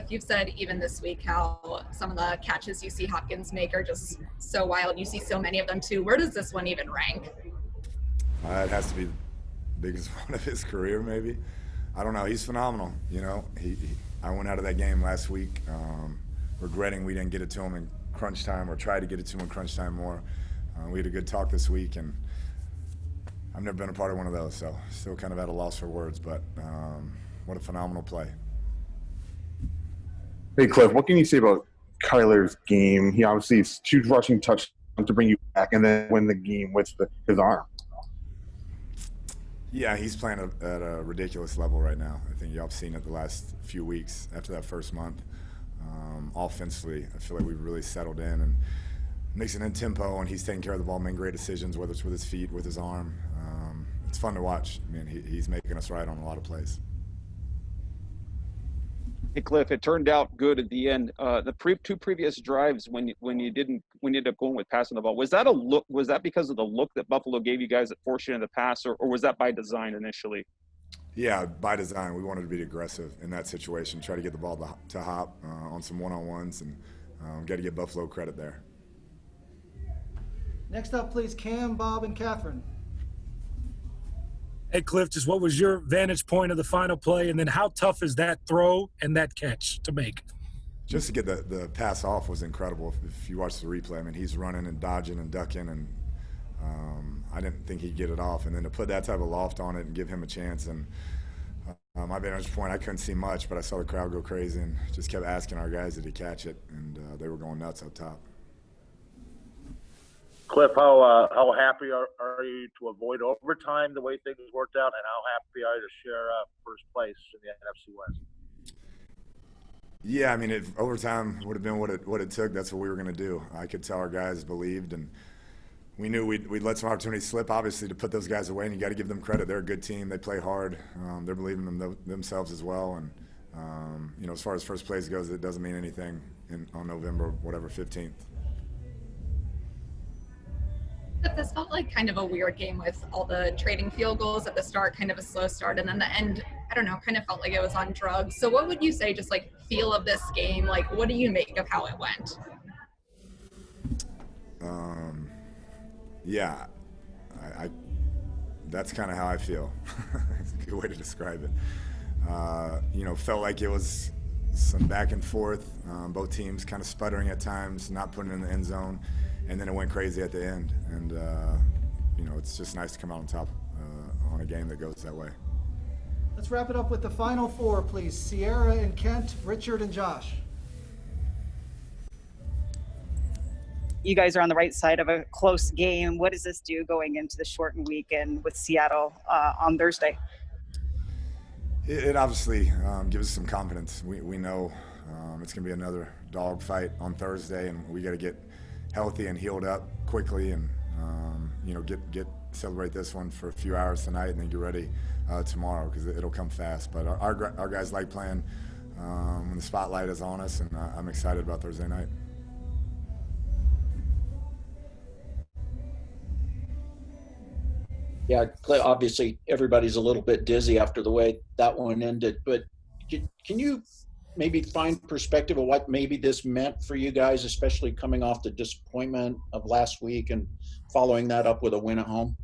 You've said even this week how some of the catches you see Hopkins make are just so wild. You see so many of them too. Where does this one even rank? It has to be the biggest one of his career, maybe. I don't know. He's phenomenal. You know, I went out of that game last week regretting we didn't get it to him in crunch time, or tried to get it to him in crunch time more. We had a good talk this week, and I've never been a part of one of those, so still kind of at a loss for words. But what a phenomenal play. Hey, Cliff, what can you say about Kyler's game? He obviously has huge rushing touchdown to bring you back and then win the game with his arm. Yeah, he's playing at a ridiculous level right now. I think y'all have seen it the last few weeks after that first month. Offensively, I feel like we've really settled in and mixing in tempo, and he's taking care of the ball, making great decisions, whether it's with his feet, with his arm. It's fun to watch. I mean, he's making us right on a lot of plays. Hey, Cliff, it turned out good at the end. The two previous drives when you ended up going with passing the ball, was that a look? Was that because of the look that Buffalo gave you guys that forced you into the pass, or was that by design initially? Yeah, by design. We wanted to be aggressive in that situation, try to get the ball to Hop on some one-on-ones, and got to give Buffalo credit there. Next up, please, Cam, Bob, and Catherine. Hey, Cliff, just what was your vantage point of the final play, and then how tough is that throw and that catch to make? Just to get the pass off was incredible. If you watch the replay, I mean, he's running and dodging and ducking, and I didn't think he'd get it off. And then to put that type of loft on it and give him a chance, and my vantage point, I couldn't see much, but I saw the crowd go crazy and just kept asking our guys did he catch it, and they were going nuts up top. Cliff, how happy are you to avoid overtime the way things worked out, and how happy are you to share first place in the NFC West? Yeah, I mean, if overtime would have been what it took, that's what we were going to do. I could tell our guys believed, and we knew we'd let some opportunities slip, obviously, to put those guys away, and you got to give them credit. They're a good team. They play hard. They're believing in themselves as well. And, you know, as far as first place goes, it doesn't mean anything on November, 15th. This felt like kind of a weird game with all the trading field goals at the start, kind of a slow start, and then the end, I don't know, kind of felt like it was on drugs. So what would you say, just like feel of this game? Like, what do you make of how it went? Yeah, I that's kind of how I feel. It's a good way to describe it. You know, felt like it was some back and forth, both teams kind of sputtering at times, not putting it in the end zone. And then it went crazy at the end, and you know, it's just nice to come out on top on a game that goes that way. Let's wrap it up with the final four, please. Sierra and Kent, Richard and Josh. You guys are on the right side of a close game. What does this do going into the shortened weekend with Seattle on Thursday? It obviously gives us some confidence. We know it's going to be another dog fight on Thursday, and we got to get healthy and healed up quickly, and you know, celebrate this one for a few hours tonight, and then get ready tomorrow, because it'll come fast. But our guys like playing when the spotlight is on us, and I'm excited about Thursday night. Yeah, obviously everybody's a little bit dizzy after the way that one ended, but can you maybe find perspective of what maybe this meant for you guys, especially coming off the disappointment of last week and following that up with a win at home?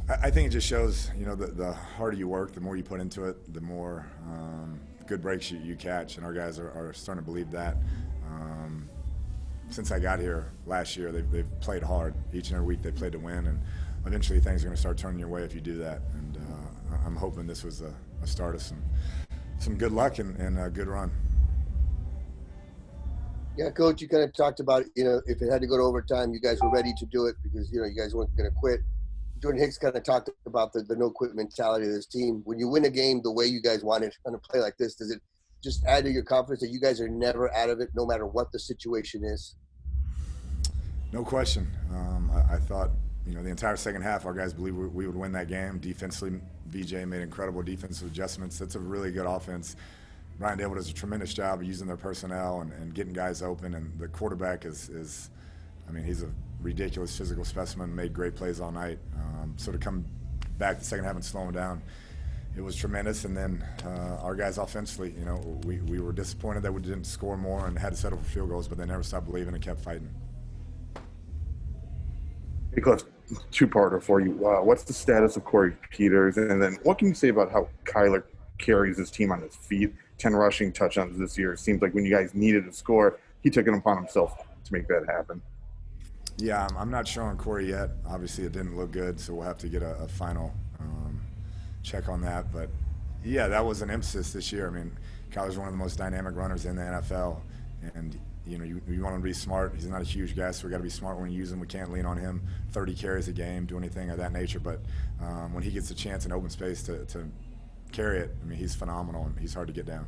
I think it just shows, you know, the harder you work, the more you put into it, the more good breaks you catch, and our guys are starting to believe that. Since I got here last year, they've played hard. Each and every week they played to win, and eventually things are going to start turning your way if you do that. And I'm hoping this was a start of some good luck and a good run. Yeah, Coach, you kind of talked about, you know, if it had to go to overtime, you guys were ready to do it because, you know, you guys weren't going to quit. Jordan Hicks kind of talked about the no-quit mentality of this team. When you win a game the way you guys wanted to kind of play like this, does it just add to your confidence that you guys are never out of it no matter what the situation is? No question. I thought, you know, the entire second half, our guys believed we would win that game. Defensively, VJ made incredible defensive adjustments. That's a really good offense. Ryan Dable does a tremendous job of using their personnel and getting guys open. And the quarterback is I mean, he's a ridiculous physical specimen, made great plays all night. So to come back the second half and slow him down it was tremendous. And then our guys offensively, you know, we were disappointed that we didn't score more and had to settle for field goals, but they never stopped believing and kept fighting. Hey, Cliff, two-parter for you. What's the status of Corey Peters? And then what can you say about how Kyler carries his team on his feet? 10 rushing touchdowns this year. It seems like when you guys needed to score, he took it upon himself to make that happen. Yeah, I'm not sure on Corey yet. Obviously, it didn't look good, so we'll have to get a final check on that. But, yeah, that was an emphasis this year. I mean, Kyler's one of the most dynamic runners in the NFL. And, you know, you want him to be smart. He's not a huge guy, so we got to be smart when we use him. We can't lean on him 30 carries a game, do anything of that nature. But when he gets a chance in open space to carry it, I mean, he's phenomenal, and he's hard to get down.